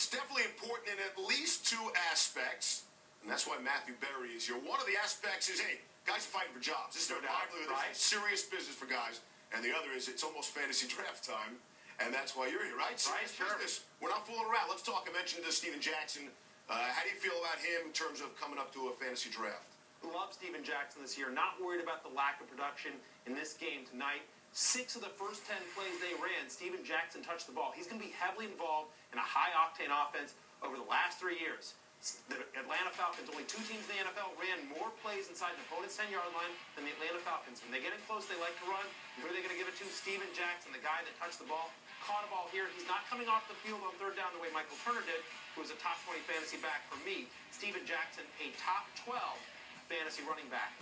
It's definitely important in at least two aspects, and that's why Matthew Berry is here. One of the aspects is, hey, guys are fighting for jobs. This is their livelihood. Right. This is serious business for guys. And the other is, it's almost fantasy draft time, and that's why you're here, right? Serious business. We're not fooling around. Let's talk. I mentioned Steven Jackson. How do you feel about him in terms of coming up to a fantasy draft? Love Steven Jackson this year. Not worried about the lack of production in this game tonight. 6 of the first 10 plays they ran, Steven Jackson touched the ball. He's going to be heavily involved in a high-octane offense over the last 3 years. The Atlanta Falcons, only 2 teams in the NFL, ran more plays inside the opponent's 10-yard line than the Atlanta Falcons. When they get in close, they like to run. Who are they going to give it to? Steven Jackson, the guy that touched the ball. Caught a ball here. He's not coming off the field on third down the way Michael Turner did, who was a top 20 fantasy back for me. Steven Jackson, a top 12 fantasy running back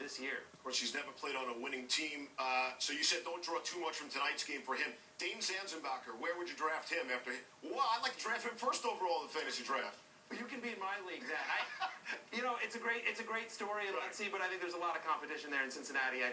this year. Of course, he's never played on a winning team. So you said don't draw too much from tonight's game for him. Dane Zanzenbacher, where would you draft him after? Well, I'd like to draft him first overall in the fantasy draft. Well, you can be in my league, Zach. It's a great story, and let's see. But I think there's a lot of competition there in Cincinnati.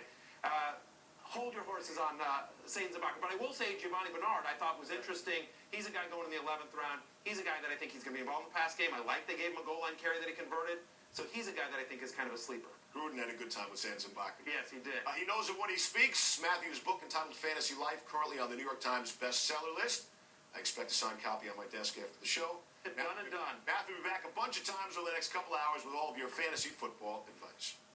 Hold your horses on Zanzenbacher. But I will say Giovanni Bernard I thought was interesting. He's a guy going in the 11th round. He's a guy that I think he's going to be involved in the pass game. I like they gave him a goal line carry that he converted. So he's a guy that I think is kind of a sleeper. Gruden had a good time with Zanzenbacher. Yes, he did. He knows it when he speaks. Matthew's book entitled Fantasy Life, currently on the New York Times bestseller list. I expect a signed copy on my desk after the show. Done and done. Matthew will be back a bunch of times over the next couple hours with all of your fantasy football advice.